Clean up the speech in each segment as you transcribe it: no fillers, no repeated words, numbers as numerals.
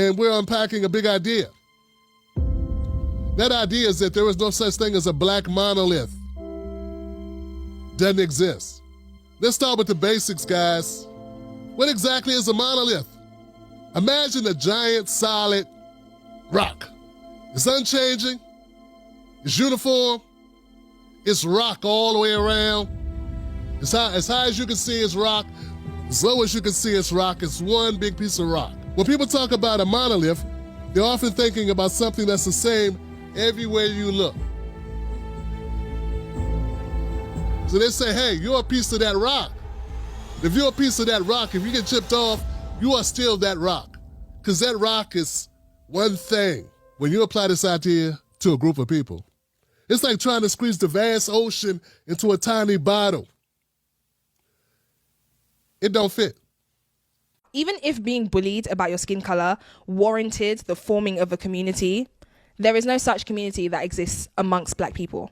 and we're unpacking a big idea. That idea is that there is no such thing as a black monolith. Doesn't exist. Let's start with the basics, guys. What exactly is a monolith? Imagine a giant, solid rock. It's unchanging, it's uniform, it's rock all the way around. As high as you can see, it's rock. As low as you can see, it's rock. It's one big piece of rock. When people talk about a monolith, they're often thinking about something that's the same everywhere you look. So they say, hey, you're a piece of that rock. If you're a piece of that rock, if you get chipped off, you are still that rock. Because that rock is one thing. When you apply this idea to a group of people, it's like trying to squeeze the vast ocean into a tiny bottle. It don't fit. Even if being bullied about your skin color warranted the forming of a community, there is no such community that exists amongst black people.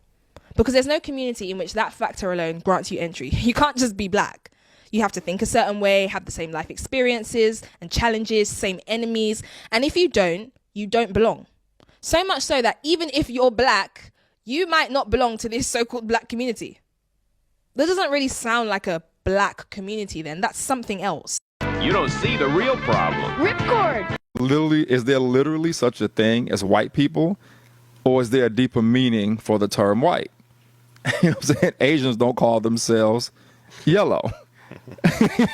Because there's no community in which that factor alone grants you entry. You can't just be black. You have to think a certain way, have the same life experiences and challenges, same enemies. And if you don't belong. So much so that even if you're black, you might not belong to this so-called black community. That doesn't really sound like a black community then. That's something else. You don't see the real problem. Ripcord! Literally, is there literally such a thing as white people? Or is there a deeper meaning for the term white? You know what I'm saying? Asians don't call themselves yellow.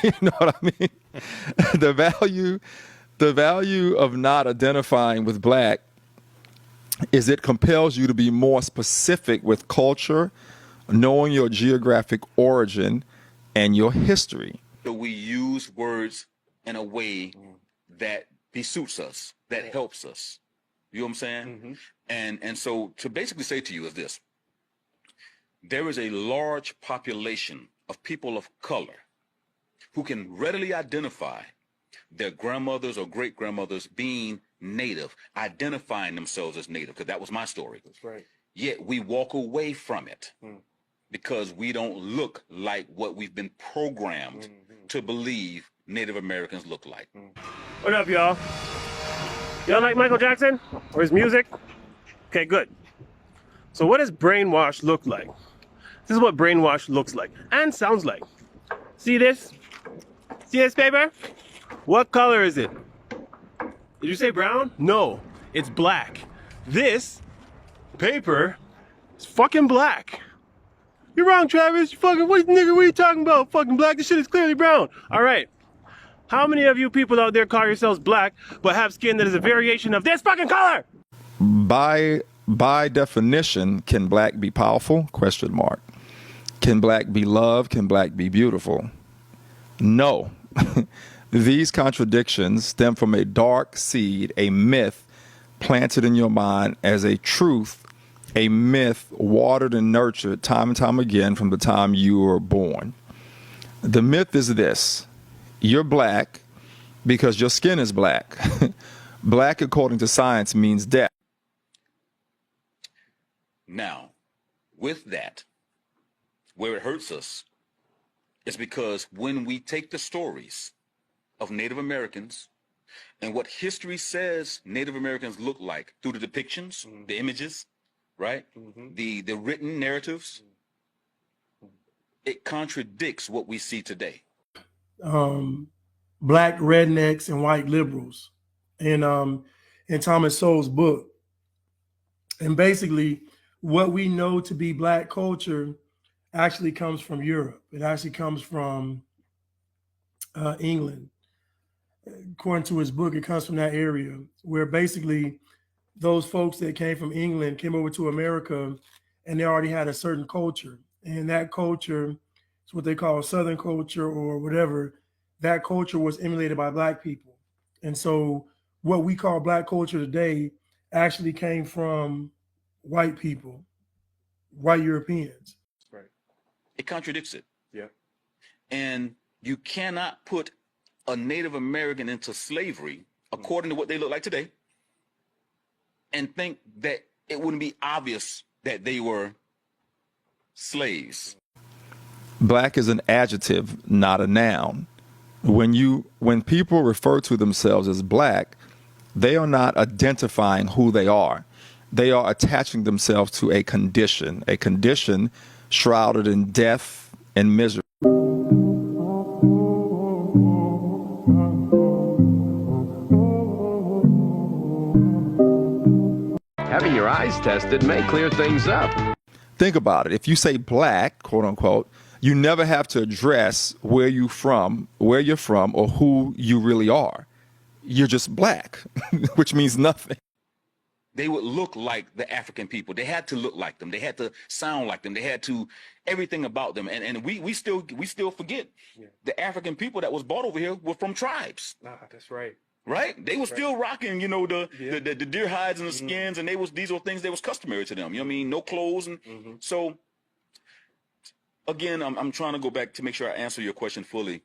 You know what I mean? The value of not identifying with black is it compels you to be more specific with culture, knowing your geographic origin and your history. So we use words in a way that besuits us, that helps us. You know what I'm saying? And so to basically say to you is this: there is a large population of people of color who can readily identify their grandmothers or great-grandmothers being Native, identifying themselves as Native, because that was my story. That's right. Yet we walk away from it because we don't look like what we've been programmed to believe Native Americans look like. What up, y'all? Y'all like Michael Jackson or his music? Okay, good. So what does brainwash look like? This is what brainwash looks like and sounds like. See this? See this paper? What color is it? Did you say brown? No, it's black. This paper is fucking black. You're wrong, Travis. What are you talking about? Fucking black. This shit is clearly brown. All right. How many of you people out there call yourselves black but have skin that is a variation of this fucking color? By definition, can black be powerful? Question mark. Can black be loved? Can black be beautiful? No. These contradictions stem from a dark seed, a myth planted in your mind as a truth, a myth watered and nurtured time and time again from the time you were born. The myth is this: you're black because your skin is black. Black, according to science, means death. Now, with that, where it hurts us is because when we take the stories of Native Americans and what history says Native Americans look like through the depictions, the images, right? The written narratives, it contradicts what we see today. Black rednecks and white liberals in Thomas Sowell's book. And basically what we know to be black culture actually comes from Europe. It actually comes from England. According to his book, it comes from that area where basically those folks that came from England came over to America and they already had a certain culture. And that culture is what they call Southern culture or whatever. That culture was emulated by black people. And so what we call black culture today actually came from white people, white Europeans. Right. It contradicts it. Yeah. And you cannot put a Native American into slavery according to what they look like today and think that it wouldn't be obvious that they were slaves. Black is an adjective, not a noun. When people refer to themselves as black, They are not identifying who they are. They are attaching themselves to a condition shrouded in death and misery. Having your eyes tested may clear things up. Think about it. If you say black, quote unquote, you never have to address where you're from, or who you really are. You're just black, which means nothing. They would look like the African people. They had to look like them. They had to sound like them. They had to everything about them. And we still forget the African people that was brought over here were from tribes. That's right. Right? They were still rocking, the deer hides and the skins, and these were things that was customary to them. You know what I mean? No clothes. And so again, I'm trying to go back to make sure I answer your question fully.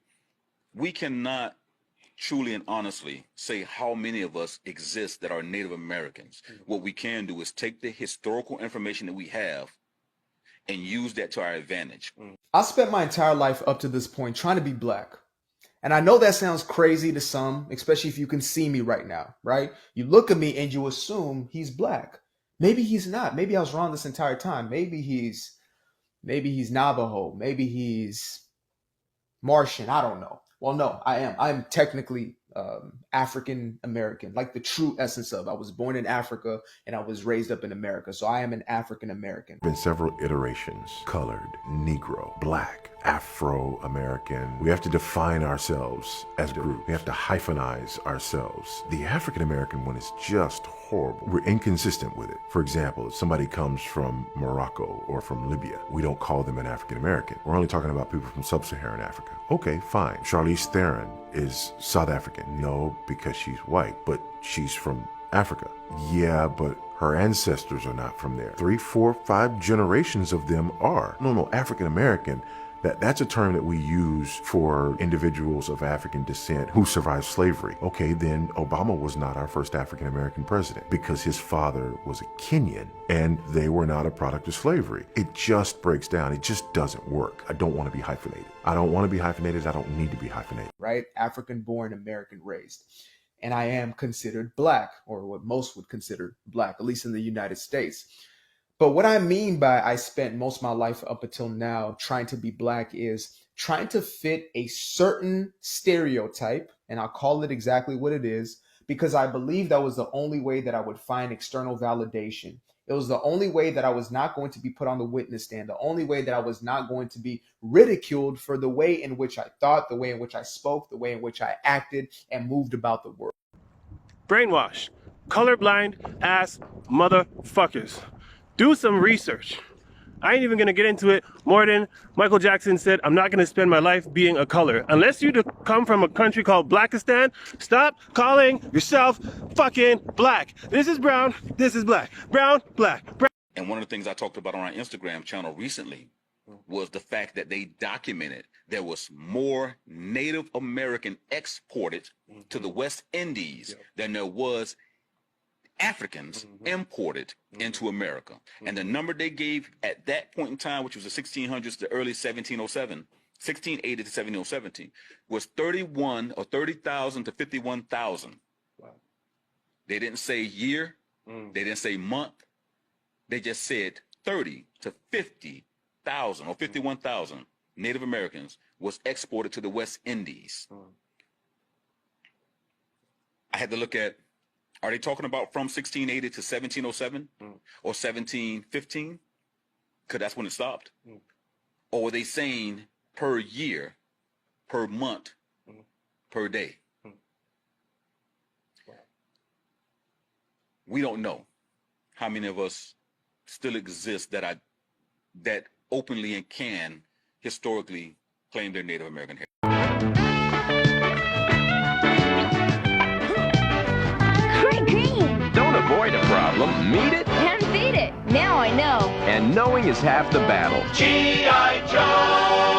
We cannot truly and honestly say how many of us exist that are Native Americans. What we can do is take the historical information that we have and use that to our advantage. I spent my entire life up to this point trying to be black. And I know that sounds crazy to some, especially if you can see me right now, right? You look at me and you assume he's black. Maybe he's not. Maybe I was wrong this entire time. Maybe he's Navajo. Maybe he's Martian. I don't know. Well, no, I am. I'm technically African American, like the true essence of. I was born in Africa and I was raised up in America. So I am an African American. Been several iterations: colored, Negro, black, Afro-American. We have to define ourselves as a group. We have to hyphenize ourselves. The African-American one is just horrible. We're inconsistent with it. For example, if somebody comes from Morocco or from Libya, we don't call them an African-American. We're only talking about people from sub-Saharan Africa. Okay, fine. Charlize Theron is South African. No, because she's white, but she's from Africa. Yeah, but her ancestors are not from there. 3, 4, 5 generations of them are. No, African-American. That's a term that we use for individuals of African descent who survived slavery. Okay, then Obama was not our first African-American president because his father was a Kenyan and they were not a product of slavery. It just breaks down. It just doesn't work. I don't want to be hyphenated. I don't want to be hyphenated. I don't need to be hyphenated. Right? African-born, American raised. And I am considered black, or what most would consider black, at least in the United States. But what I mean by I spent most of my life up until now trying to be black is trying to fit a certain stereotype, and I'll call it exactly what it is, because I believe that was the only way that I would find external validation. It was the only way that I was not going to be put on the witness stand, the only way that I was not going to be ridiculed for the way in which I thought, the way in which I spoke, the way in which I acted and moved about the world. Brainwash. Colorblind ass motherfuckers. Do some research. I ain't even gonna get into it more than Michael Jackson said, I'm not gonna spend my life being a color. Unless you come from a country called Blackistan, stop calling yourself fucking black. This is brown, this is black. Brown, black, brown. And one of the things I talked about on our Instagram channel recently was the fact that they documented there was more Native American exported to the West Indies than there was Africans imported into America. And the number they gave at that point in time, which was the 1600s to early 1707, 1680 to 1707, was 30,000 to 51,000. Wow. They didn't say year, they didn't say month, they just said 30 to 50,000 or 51,000 Native Americans was exported to the West Indies. I had to look at, are they talking about from 1680 to 1707 or 1715? Because that's when it stopped. Or were they saying per year, per month, per day? We don't know how many of us still exist that openly and can historically claim their Native American heritage. Don't avoid a problem, meet it and feed it. Now I know. And knowing is half the battle. G.I. Joe!